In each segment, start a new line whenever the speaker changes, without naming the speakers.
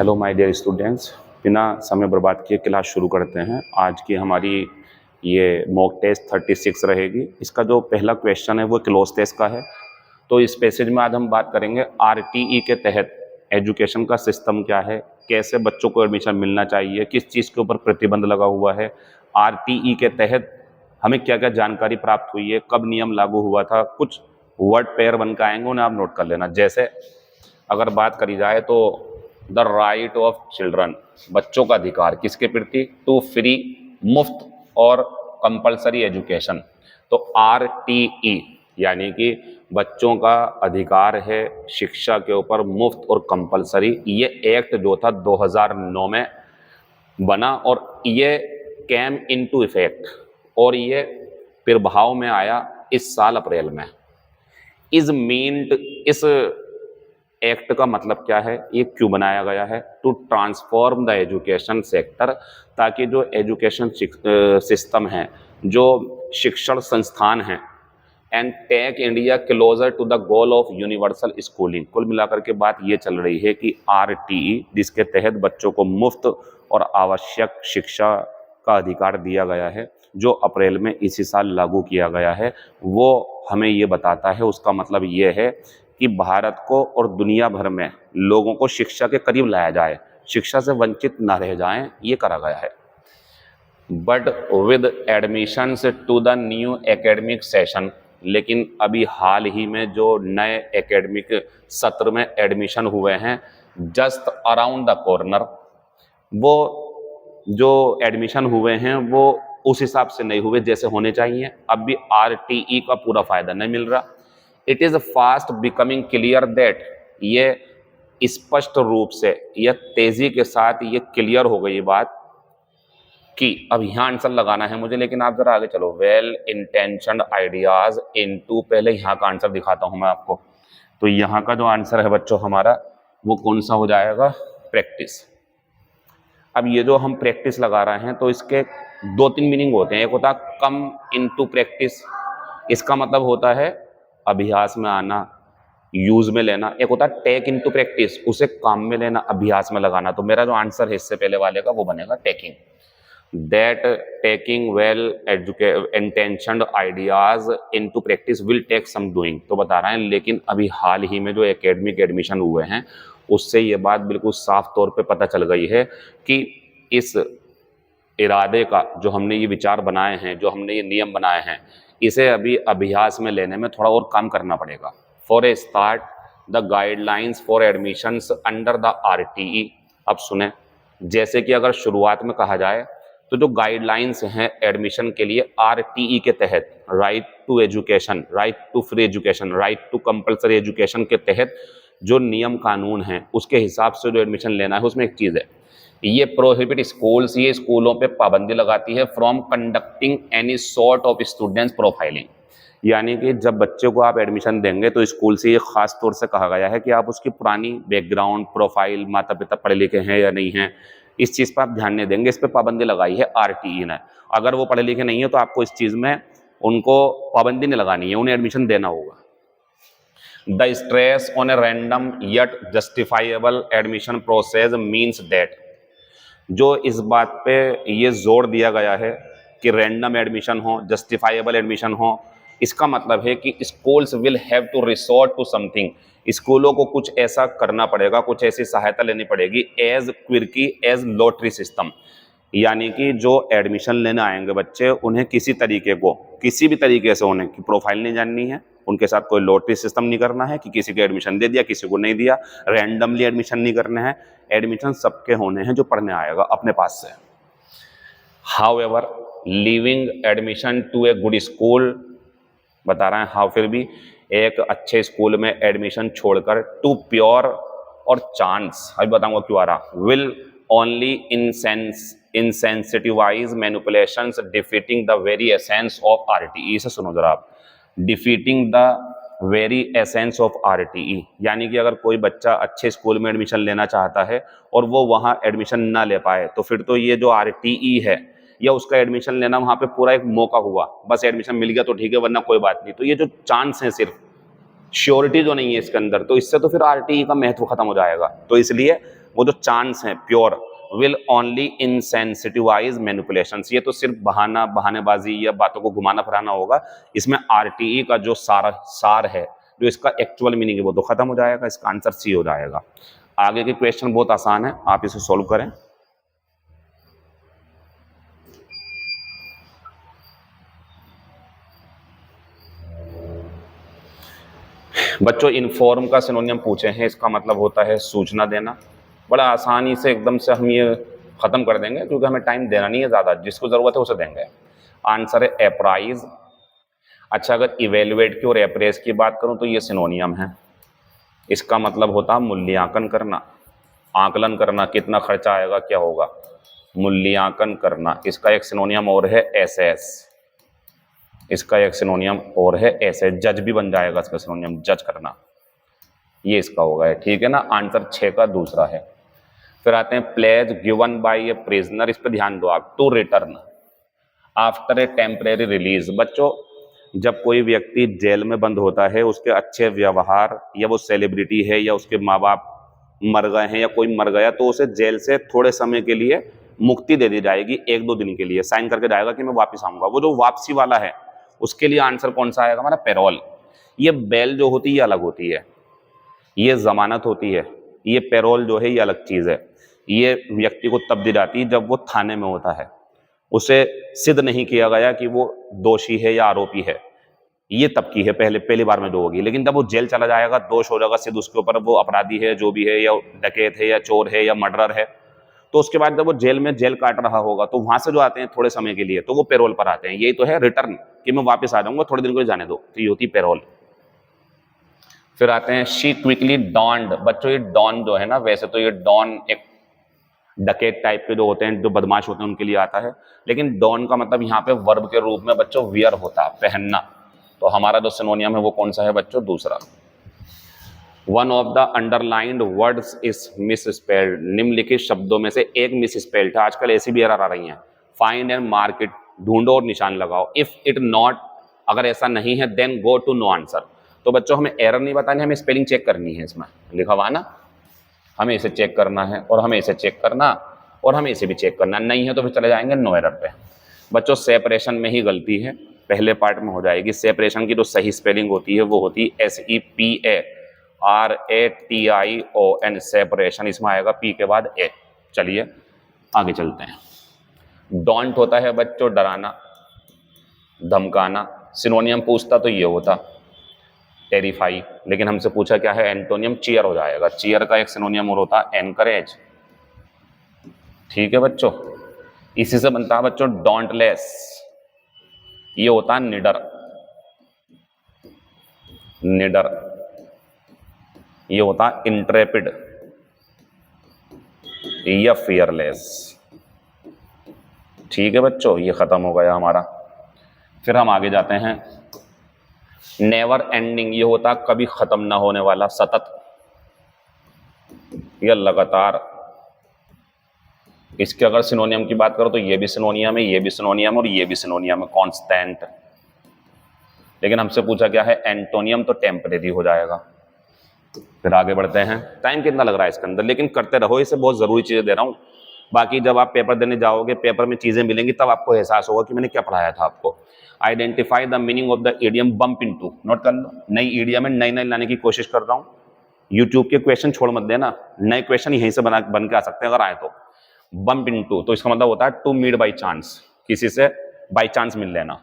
Hello my dear students, बिना समय बर्बाद किए क्लास शुरू करते हैं। आज की हमारी ये मॉक टेस्ट 36 रहेगी। इसका जो पहला क्वेश्चन है वो क्लोज टेस्ट का है। तो इस पैसेज में आज हम बात करेंगे आरटीई के तहत एजुकेशन का सिस्टम क्या है, कैसे बच्चों को एडमिशन मिलना चाहिए, किस चीज़ के ऊपर प्रतिबंध लगा हुआ है, आरटीई के तहत हमें क्या क्या जानकारी प्राप्त हुई है, कब नियम लागू हुआ था। कुछ वर्ड पेयर बन के आएंगे, उन्हें आप नोट कर लेना। जैसे अगर बात करी जाए तो द राइट ऑफ चिल्ड्रन, बच्चों का अधिकार किसके प्रति, टू फ्री, मुफ्त और कंपलसरी एजुकेशन। तो आरटीई यानी कि बच्चों का अधिकार है शिक्षा के ऊपर, मुफ्त और कंपलसरी। ये एक्ट जो था 2009 में बना और ये कैम इनटू इफेक्ट और ये प्रभाव में आया इस साल अप्रैल में। इज मीन्ड, इस एक्ट का मतलब क्या है, ये क्यों बनाया गया है, to transform the education sector, ताकि जो एजुकेशन सिस्टम है, जो शिक्षण संस्थान हैं, and take India closer to the goal of universal schooling. कुल मिलाकर के बात ये चल रही है कि आरटीई, जिसके तहत बच्चों को मुफ्त और आवश्यक शिक्षा का अधिकार दिया गया है, जो अप्रैल में इसी साल लागू किया गया है, वो हमें ये बताता है, उसका मतलब ये है कि भारत को और दुनिया भर में लोगों को शिक्षा के करीब लाया जाए, शिक्षा से वंचित ना रह जाएं, ये करा गया है। But with admissions to the new academic session, लेकिन अभी हाल ही में जो नए एकेडमिक सत्र में एडमिशन हुए हैं, जस्ट अराउंड द कॉर्नर, वो जो एडमिशन हुए हैं वो उस हिसाब से नहीं हुए जैसे होने चाहिए। अब भी आरटीई का पूरा फायदा नहीं मिल रहा। It is fast becoming clear that, ये स्पष्ट रूप से, यह तेजी के साथ ये क्लियर हो गई बात कि अब यहाँ आंसर लगाना है मुझे, लेकिन आप जरा आगे चलो। वेल इंटेंशनड आइडियाज इनटू, पहले यहाँ का आंसर दिखाता हूँ मैं आपको। तो यहाँ का जो आंसर है बच्चों हमारा, वो कौन सा हो जाएगा, प्रैक्टिस। अब ये जो हम प्रैक्टिस लगा रहे हैं तो इसके दो तीन मीनिंग होते हैं। एक होता है कम इनटू प्रैक्टिस, इसका मतलब होता है अभ्यास में आना, यूज में लेना। एक होता है टेक इनटू प्रैक्टिस, उसे काम में लेना, अभ्यास में लगाना। तो मेरा जो आंसर है इससे पहले वाले का वो बनेगा taking. That taking well intentioned ideas into practice will take some doing. तो बता रहे हैं, लेकिन अभी हाल ही में जो एकेडमिक एडमिशन हुए हैं उससे ये बात बिल्कुल साफ तौर पे पता चल गई है कि इस इरादे का, जो हमने ये विचार बनाए हैं, जो हमने ये नियम बनाए हैं, इसे अभी अभ्यास में लेने में थोड़ा और काम करना पड़ेगा। For a start the guidelines for admissions under the RTE. अब सुने, जैसे कि अगर शुरुआत में कहा जाए तो जो गाइडलाइंस हैं एडमिशन के लिए आरटीई के तहत, right to education, right to free education, right to compulsory education के तहत जो नियम कानून हैं, उसके हिसाब से जो एडमिशन लेना है, उसमें एक चीज़ है, ये प्रोहिबिट स्कूल्स, ये स्कूलों पे पाबंदी लगाती है from conducting any sort of students profiling. यानी कि जब बच्चे को आप एडमिशन देंगे तो स्कूल से ये खास तौर से कहा गया है कि आप उसकी पुरानी बैकग्राउंड प्रोफाइल, माता पिता पढ़े लिखे हैं या नहीं हैं, इस चीज़ पर आप ध्यान नहीं देंगे। इस पर पाबंदी लगाई है आरटीई ने। अगर वो पढ़े लिखे नहीं है तो आपको इस चीज़ में उनको पाबंदी नहीं लगानी है, उन्हें एडमिशन देना होगा। The stress on a random yet justifiable admission process means that, जो इस बात पे ये जोर दिया गया है कि रैंडम एडमिशन हो, जस्टिफाइबल एडमिशन हो, इसका मतलब है कि schools will have to resort to something, स्कूलों को कुछ ऐसा करना पड़ेगा, कुछ ऐसी सहायता लेनी पड़ेगी, एज क्विर्की एज लॉटरी सिस्टम। यानी कि जो एडमिशन लेने आएंगे बच्चे, उन्हें किसी तरीके को, किसी भी तरीके से उन्हें की प्रोफाइल नहीं जाननी है, उनके साथ कोई लॉटरी सिस्टम नहीं करना है कि किसी को एडमिशन दे दिया किसी को नहीं दिया, रैंडमली एडमिशन नहीं करने हैं। एडमिशन सबके होने हैं जो पढ़ने आएगा अपने पास से। However leaving admission to a good school, बता रहे हैं हाउ, फिर भी एक अच्छे स्कूल में एडमिशन छोड़कर टू प्योर और चांस, अभी बताऊंगा क्यों आ रहा, will only insensitivise manipulations defeating the very essence of RTE। इसे सुनो जरा आप, defeating the very essence of RTE, यानी कि अगर कोई बच्चा अच्छे स्कूल में एडमिशन लेना चाहता है और वो वहाँ एडमिशन ना ले पाए, तो फिर तो ये जो RTE है या उसका एडमिशन लेना वहाँ पे पूरा एक मौका हुआ, बस एडमिशन मिल गया तो ठीक है, वरना कोई बात नहीं। तो ये जो चांस है, सिर्फ श्योरिटी जो नहीं है इसके अंदर, तो इससे तो फिर आरटीई का महत्व खत्म हो जाएगा। तो इसलिए वो जो चांस है प्योर विल ओनली इनसेंसिटिवाइज मैनिपुलेशंस। ये तो सिर्फ बहानेबाजी या बातों को घुमाना फिराना होगा। इसमें आरटीई का जो सार है, जो इसका एक्चुअल मीनिंग है, वो तो खत्म हो जाएगा। इसका आंसर सी हो जाएगा। आगे के क्वेश्चन बहुत आसान है, आप इसे सोल्व करें। बच्चों इन्फॉर्म का सिनोनियम पूछे हैं, इसका मतलब होता है सूचना देना। बड़ा आसानी से एकदम से हम ये खत्म कर देंगे, क्योंकि हमें टाइम देना नहीं है ज़्यादा, जिसको ज़रूरत है उसे देंगे। आंसर है अप्राइज। अच्छा, अगर इवेल्युएट की और अप्रेज की बात करूं तो ये सिनोनियम है। इसका मतलब होता है मूल्यांकन करना, आकलन करना, कितना खर्चा आएगा, क्या होगा, मूल्यांकन करना। इसका एक सिनोनियम और है एसेस। इसका एक सिनोनियम और है एसेस, जज भी बन जाएगा इसका सिनोनियम, जज करना, ये इसका होगा। ठीक है ना। आंसर 6 का दूसरा है। फिर आते हैं pledge given by a prisoner. इस पर ध्यान दो आप। To return after a temporary release. बच्चों जब कोई व्यक्ति जेल में बंद होता है, उसके अच्छे व्यवहार, या वो सेलिब्रिटी है, या उसके माँ बाप मर गए हैं, या कोई मर गया, तो उसे जेल से थोड़े समय के लिए मुक्ति दे दी जाएगी, 1-2 दिन के लिए। साइन करके जाएगा कि मैं वापस आऊंगा। वो जो वापसी वाला है, उसके लिए आंसर कौन सा आएगा हमारा, पैरोल। ये बेल जो होती है ये अलग होती है, ये जमानत होती है। ये पैरोल जो है ये अलग चीज है। ये व्यक्ति को तब दी जाती है जब वो थाने में होता है, उसे सिद्ध नहीं किया गया कि वो दोषी है या आरोपी है, ये तब की है, पहली बार में जो होगी। लेकिन जब वो जेल चला जाएगा, दोष हो जाएगा सिद्ध उसके ऊपर, वो अपराधी है जो भी है, या डकैत है, या चोर है, या मर्डरर है, तो उसके बाद जब वो जेल में जेल काट रहा होगा, तो वहां से जो आते हैं थोड़े समय के लिए, तो वो पैरोल पर आते हैं। यही तो है रिटर्न, कि मैं वापस आ जाऊंगा, थोड़े दिन को जाने दो, तो ये होती पैरोल। फिर आते हैं शी क्विकली डॉन्ड। बच्चों ये डॉन जो है ना, वैसे तो ये डॉन एक डकैत टाइप के जो होते हैं, जो बदमाश होते हैं, उनके लिए आता है, लेकिन डॉन का मतलब यहाँ पे वर्ब के रूप में बच्चों वियर होता है, पहनना। तो हमारा जो सिनोनियम है वो कौन सा है बच्चों, दूसरा। One of the underlined words is miss spelled. निम्नलिखित शब्दों में से एक मिस स्पेल्ड है। आजकल ऐसी भी एरर आ रही हैं। फाइंड एंड मार्क इट, ढूंढो और निशान लगाओ। इफ इट नॉट, अगर ऐसा नहीं है, then go to no answer. तो बच्चों हमें एरर नहीं बतानी, हमें स्पेलिंग चेक करनी है। इसमें लिखा हुआ ना, हमें इसे चेक करना है, और हमें इसे चेक करना, और हमें इसे भी चेक करना। नहीं है तो फिर चले जाएंगे नो एरर पे। बच्चों सेपरेशन में ही गलती है, पहले पार्ट में हो जाएगी। सेपरेशन की जो सही स्पेलिंग होती है वो होती है SEPARATION, सेपरेशन। इसमें आएगा पी के बाद ए। चलिए आगे चलते हैं। डोंट होता है बच्चों डराना, धमकाना। सिनोनियम पूछता तो ये होता टेरिफाई, लेकिन हमसे पूछा क्या है, एंटोनियम चीयर हो जाएगा। चीयर का एक सिनोनियम और होता है एनकरेज। ठीक है बच्चों, इसी से बनता है बच्चों डोंटलेस, ये होता है निडर। निडर ये होता है इंट्रेपिड या फियरलेस। ठीक है बच्चों, ये खत्म हो गया हमारा। फिर हम आगे जाते हैं। नेवर एंडिंग, ये होता कभी खत्म ना होने वाला, सतत या लगातार। इसके अगर सिनोनियम की बात करो तो ये भी सिनोनियम है, ये भी सिनोनियम, और ये भी सिनोनियम है, कांस्टेंट। लेकिन हमसे पूछा क्या है, एंटोनियम, तो टेम्परेरी हो जाएगा। फिर आगे बढ़ते हैं। टाइम कितना लग रहा है इसके अंदर, लेकिन करते रहो, इसे बहुत जरूरी चीजें दे रहा हूं। बाकी जब आप पेपर देने जाओगे, पेपर में चीजें मिलेंगी, तब आपको एहसास होगा कि मैंने क्या पढ़ाया था आपको। Identify the meaning of the idiom bump into. Note कर लो, नई इडियम में नई नई लाने की कोशिश कर रहा हूं। यूट्यूब के क्वेश्चन छोड़ मत देना, नए क्वेश्चन यहीं से बन के आ सकते हैं अगर आए तो। बम्प इनटू, तो इसका मतलब होता है टू मीट बाई चांस, किसी से बाई चांस मिल लेना।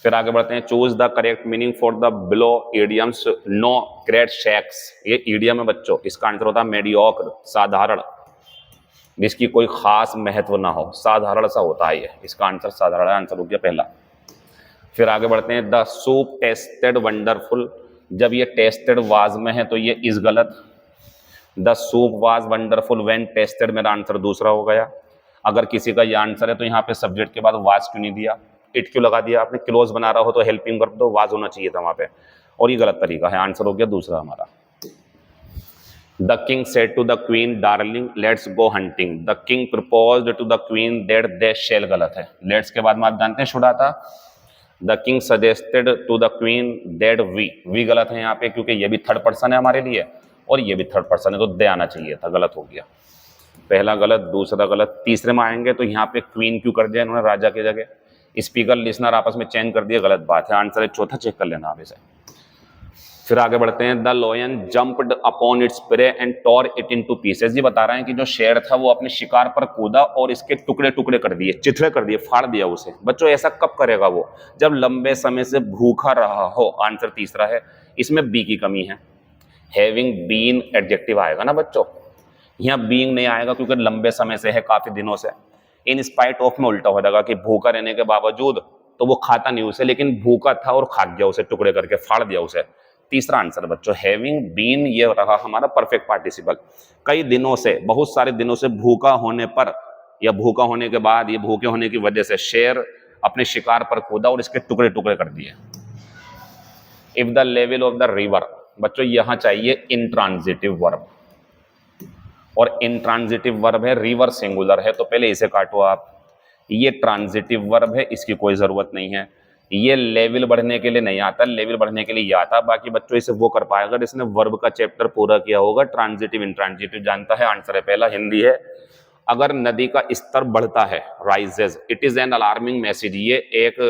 फिर आगे बढ़ते हैं। Choose the correct meaning for the below idioms. No great shakes, ये इडियम है बच्चों। इसका आंसर होता है मेडियोक्र, साधारण, जिसकी कोई खास महत्व ना हो, साधारण सा होता है ये। इसका आंसर साधारण आंसर हो गया पहला। फिर आगे बढ़ते हैं। द सूप टेस्टेड वंडरफुल, जब ये टेस्टेड वाज में है तो ये इस गलत। The soup was wonderful when tested, मेरा आंसर दूसरा हो गया। अगर किसी का ये आंसर है तो यहाँ पे सब्जेक्ट के बाद वाज क्यों नहीं दिया, इट क्यों लगा दिया आपने। क्लोज बना रहा हो तो हेल्पिंग वर्ब तो वाज होना चाहिए था वहां पे, और ये गलत तरीका है। आंसर हो गया दूसरा हमारा। The king said to the queen darling let's go hunting. The king proposed to the queen that they shall, गलत है। लेट्स के बाद में आप जानते हैं शुड आता। The king suggested to the queen that we गलत है यहाँ पे, क्योंकि ये भी थर्ड पर्सन है हमारे लिए, और ये भी थर्ड पर्सन है, तो दे आना चाहिए था, गलत हो गया। पहला गलत, दूसरा गलत। तीसरे में आएंगे तो यहाँ पे क्वीन क्यों कर दिया इन्होंने राजा की जगह, स्पीकर लिसनर आपस में चेंज कर दिया, गलत बात है। आंसर है चौथा, चेक कर लेना आप इसे। फिर आगे बढ़ते हैं। The lion jumped upon its prey and tore it into pieces. ये बता रहे हैं कि जो शेर था वो अपने शिकार पर कूदा और इसके टुकड़े टुकड़े कर दिए, चिथड़े कर दिए, फाड़ दिया उसे। बच्चों ऐसा कब करेगा वो, जब लंबे समय से भूखा रहा हो। आंसर तीसरा है। इसमें बी की कमी है, हैविंग बीन एडजेक्टिव आएगा ना बच्चों, यहाँ बीइंग नहीं आएगा क्योंकि लंबे समय से है, काफी दिनों से। इन स्पाइट ऑफ में उल्टा हो जाएगा कि भूखा रहने के बावजूद, तो वो खाता नहीं उसे, लेकिन भूखा था और खा गया उसे, टुकड़े करके फाड़ दिया उसे। तीसरा आंसर बच्चों हैविंग बीन, ये रहा हमारा परफेक्ट पार्टिसिपल। कई दिनों से, बहुत सारे दिनों से भूखा होने पर या भूखा होने के बाद, ये भूखे होने की वजह से शेर अपने शिकार पर कूदा और इसके टुकड़े टुकड़े कर दिए। If the level of the river, बच्चों यहां चाहिए इंट्रांजिटिव वर्ब, और इंट्रांजिटिव वर्ब है, रिवर सिंगुलर है, तो पहले इसे काटो आप। ये ट्रांजिटिव वर्ब है, इसकी कोई जरूरत नहीं है। ये लेवल बढ़ने के लिए नहीं आता, लेवल बढ़ने के लिए ये आता। बाकी बच्चों इसे वो कर पाएगा जिसने वर्ब का चैप्टर पूरा किया होगा। ट्रांजिटिव इंट्रांजिटिव जानता है। आंसर है पहला, हिंदी है। अगर नदी का स्तर बढ़ता है, rises, it is an alarming message, ये एक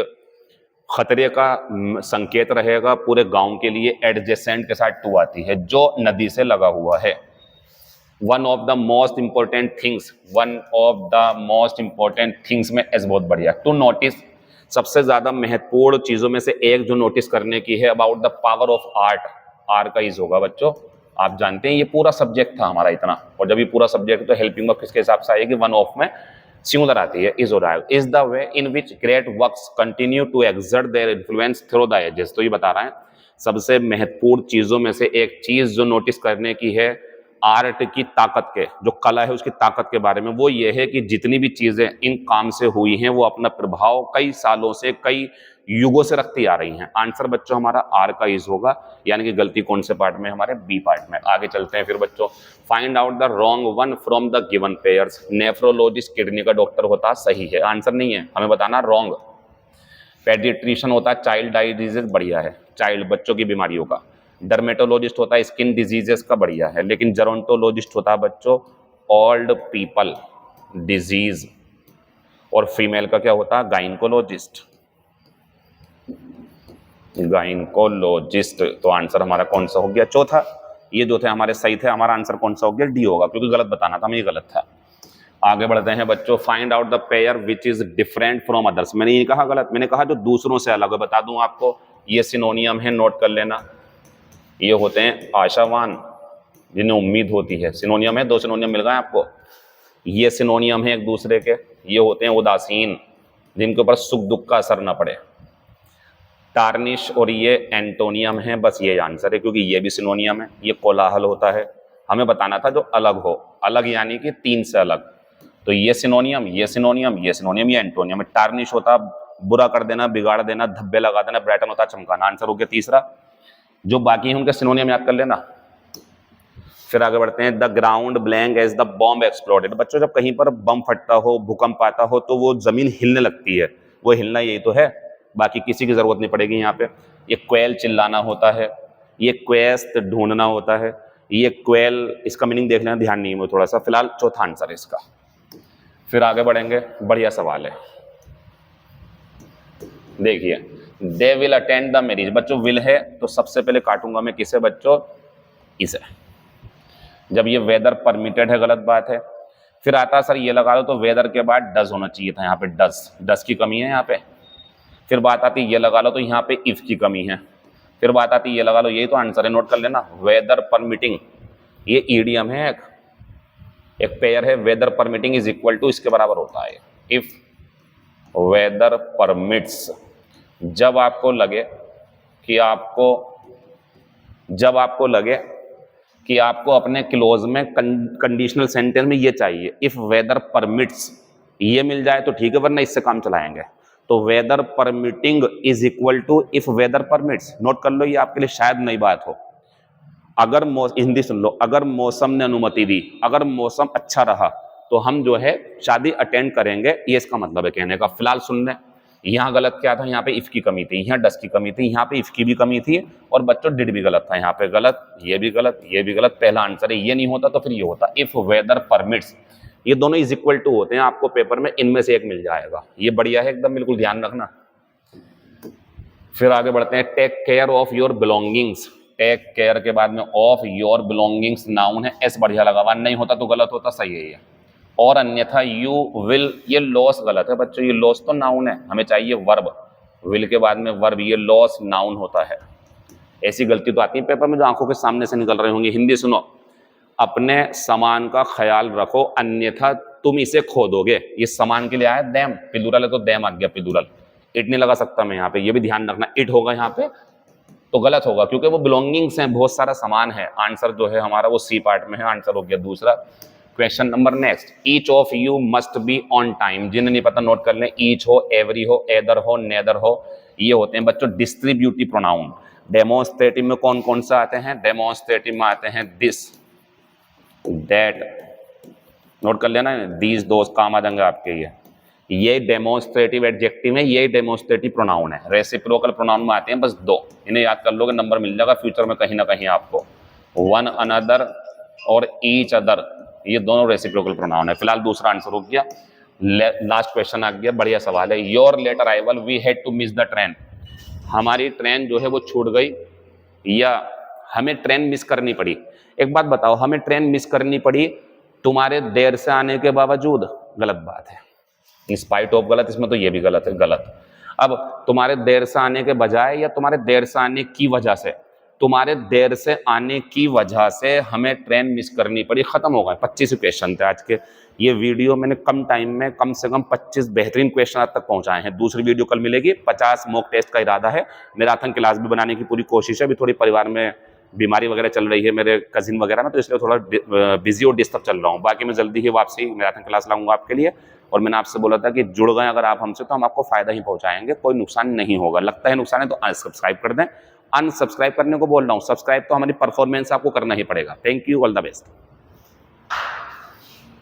खतरे का संकेत रहेगा पूरे गांव के लिए। एडजेसेंट के साथ टू आती है, जो नदी से लगा हुआ है। One of the most important things, one of the most important things में एस बहुत बढ़िया। टू नोटिस, सबसे ज्यादा महत्वपूर्ण चीजों में से एक जो नोटिस करने की है। About the power of art, are का इज होगा बच्चों। आप जानते हैं ये पूरा सब्जेक्ट था हमारा इतना, और जब ये पूरा सब्जेक्ट तो हेल्पिंग वर्ब किसके हिसाब से आएगी, वन ऑफ में सिंगुलर आती है, इज हो रहा है। Is the way in which great works continue to exert their influence through the ages. तो ये बता रहा है सबसे महत्वपूर्ण चीजों में से एक चीज जो नोटिस करने की है आर्ट की ताकत के, जो कला है उसकी ताकत के बारे में, वो ये है कि जितनी भी चीजें इन काम से हुई हैं वो अपना प्रभाव कई सालों से, कई युगों से रखती आ रही हैं। आंसर बच्चों हमारा आर का इज होगा, यानी कि गलती कौन से पार्ट में, हमारे बी पार्ट में। आगे चलते हैं फिर बच्चों। Find out the wrong one from the given pairs. Nephrologist kidney का डॉक्टर होता, सही है। आंसर नहीं है, हमें बताना रॉन्ग। पेडिट्रिशियन होता है चाइल्ड आई डिजीज, बढ़िया है, चाइल्ड बच्चों की बीमारियों का। डर्मेटोलॉजिस्ट होता है स्किन डिजीजेस का, बढ़िया है। लेकिन जेरोंटोलॉजिस्ट होता है बच्चों ओल्ड पीपल डिजीज, और फीमेल का क्या होता है, गाइनकोलॉजिस्ट, गाइनकोलॉजिस्ट। तो आंसर हमारा कौन सा हो गया, चौथा। ये जो थे हमारे सही थे, हमारा आंसर कौन सा हो गया, डी होगा, क्योंकि गलत बताना था हमें, ये गलत था। आगे बढ़ते हैं बच्चों। Find out the pair which is different from others. मैंने ये कहा गलत, मैंने कहा जो दूसरों से अलग है। बता दूं आपको, ये सिनोनियम है, नोट कर लेना। ये होते हैं आशावान, जिन्हें उम्मीद होती है, सिनोनियम है, दो सिनोनियम मिल गए आपको। ये सिनोनियम है एक दूसरे के। ये होते हैं उदासीन, जिनके ऊपर सुख दुख का असर न पड़े। टार्निश और ये एंटोनियम है, बस ये आंसर है, क्योंकि ये भी सिनोनियम है। ये कोलाहल होता है, हमें बताना था जो अलग हो, अलग यानी कि तीन से अलग। तो ये सिनोनियम, ये सिनोनियम, ये सिनोनियम, ये एंटोनियम। टार्निश होता बुरा कर देना, बिगाड़ देना, धब्बे लगा देना। ब्राइटन होता चमकाना। आंसर हो गया तीसरा। जो बाकी है उनके सिनोनियम याद कर लेना। फिर आगे बढ़ते हैं। The ground blank as the bomb exploded. बच्चों जब कहीं पर बम फटता हो, भूकंप आता हो, तो वो जमीन हिलने लगती है, वो हिलना यही तो है, बाकी किसी की जरूरत नहीं पड़ेगी यहाँ पे। ये क्वेल चिल्लाना होता है, ये क्वेस्ट ढूंढना होता है, ये क्वेल, इसका मीनिंग देख लेना, ध्यान नहीं है थोड़ा सा। फिलहाल चौथा आंसर है इसका। फिर आगे बढ़ेंगे, बढ़िया सवाल है, देखिए। They will attend the marriage. बच्चों विल है तो सबसे पहले काटूंगा मैं किसे बच्चों, इसे। जब ये वेदर परमिटेड है, गलत बात है। फिर आता सर ये लगा लो, तो वेदर के बाद डज होना चाहिए था, यहाँ पे डज, डज की कमी है यहाँ पे। फिर बात आती ये लगा लो, तो यहाँ पे इफ की कमी है। फिर बात आती ये लगा लो, यही तो आंसर है, नोट कर लेना। वेदर परमिटिंग, ये ईडियम है, एक पेयर है। Weather permitting is equal to, इसके बराबर होता है इफ वेदर परमिट्स। जब आपको लगे कि आपको अपने क्लोज में कंडीशनल सेंटेंस में ये चाहिए, इफ वेदर परमिट्स, ये मिल जाए तो ठीक है, वरना इससे काम चलाएंगे। तो weather permitting is equal to if weather permits. Note कर लो, ये आपके लिए शायद नई बात हो। अगर हिंदी सुन लो, अगर मौसम ने अनुमति दी, अगर मौसम अच्छा रहा, तो हम जो है शादी अटेंड करेंगे, ये इसका मतलब है कहने का। फिलहाल सुन लें, यहाँ गलत क्या था, यहाँ पे इफ की कमी थी, यहाँ डस की कमी थी, यहाँ पे इफ की भी कमी थी और बच्चों डिड भी गलत था, यहाँ पे गलत, ये भी गलत, ये भी गलत। पहला आंसर है, ये नहीं होता तो फिर ये होता इफ वेदर परमिट्स। ये दोनों इज इक्वल टू होते हैं, आपको पेपर में इनमें से एक मिल जाएगा, ये बढ़िया है एकदम, बिल्कुल ध्यान रखना। फिर आगे बढ़ते हैं, take care of your belongings. Take care के बाद में ऑफ योर बिलोंगिंग्स नाउन है, एस बढ़िया लगा हुआ, नहीं होता तो गलत होता, सही है ये। और अन्यथा यू विल, ये लॉस गलत है बच्चों, ये लॉस तो नाउन है, हमें चाहिए वर्ब, विल के बाद में वर्ब, ये लॉस नाउन होता है। ऐसी गलती तो आती है पेपर में जो आंखों के सामने से निकल रहे होंगे। हिंदी सुनो, अपने सामान का ख्याल रखो अन्यथा तुम इसे खो दोगे। ये सामान के लिए आया, दैम प्लूरल है तो दैम आ गया प्लूरल। इट नहीं लगा सकता मैं यहाँ पे, ये भी ध्यान रखना, इट होगा यहाँ पे तो गलत होगा क्योंकि वो बिलोंगिंग्स हैं, बहुत सारा सामान है। आंसर जो है हमारा वो सी पार्ट में है, आंसर हो गया दूसरा। Question number next, each of you must be on time. जिन्हें नहीं पता नोट कर लें, ईच हो, एवरी हो, एदर हो, नेदर हो, ये होते हैं बच्चों डिस्ट्रीब्यूटिव प्रोनाउन। डेमोन्स्ट्रेटिव में कौन कौन सा आते हैं, डेमोन्स्ट्रेटिव में आते हैं दिस, दैट, नोट कर लेना, दीज, दोस्त काम आ जाएंगे आपके। ये डेमोन्स्ट्रेटिव एडजेक्टिव है, ये डेमोन्स्ट्रेटिव प्रोनाउन है। रेसिप्रोकल प्रोनाउन में आते हैं बस दो, इन्हें याद कर लोगे, नंबर मिल जाएगा फ्यूचर में कहीं ना कहीं आपको। वन अनदर और ईच अदर, ये दोनों रेसिप्रोकल प्रोनाउन है। फिलहाल दूसरा आंसर हो गया। लास्ट क्वेश्चन आ गया, बढ़िया सवाल है। Your late arrival we had to miss the train. हमारी ट्रेन जो है वो छूट गई या हमें ट्रेन मिस करनी पड़ी। एक बात बताओ, हमें ट्रेन मिस करनी पड़ी तुम्हारे देर से आने के बावजूद, गलत बात है। इन स्पाइट ऑफ गलत, इसमें तो ये भी गलत है, गलत। अब तुम्हारे देर से आने के बजाय या तुम्हारे देर से आने की वजह से, तुम्हारे देर से आने की वजह से हमें ट्रेन मिस करनी पड़ी, खत्म हो गए। 25 क्वेश्चन थे आज के। ये वीडियो मैंने कम टाइम में कम से कम 25 बेहतरीन क्वेश्चन आज तक पहुंचाए हैं। दूसरी वीडियो कल मिलेगी, 50 मॉक टेस्ट का इरादा है। मैराथन क्लास भी बनाने की पूरी कोशिश है। अभी थोड़ी परिवार में बीमारी वगैरह चल रही है मेरे कजिन वगैरह में, तो इसलिए थोड़ा बिजी और डिस्टर्ब चल रहा हूँ। बाकी मैं जल्दी ही वापसी मैराथन क्लास लाऊंगा आपके लिए। और मैंने आपसे बोला था कि जुड़ गए अगर आप हमसे तो हम आपको फायदा ही पहुंचाएंगे, कोई नुकसान नहीं होगा। लगता है नुकसान है तो अनसब्सक्राइब कर दें। अनसब्सक्राइब करने को बोल रहा हूँ, सब्सक्राइब तो हमारी परफॉर्मेंस आपको करना ही पड़ेगा। Thank you, all the best.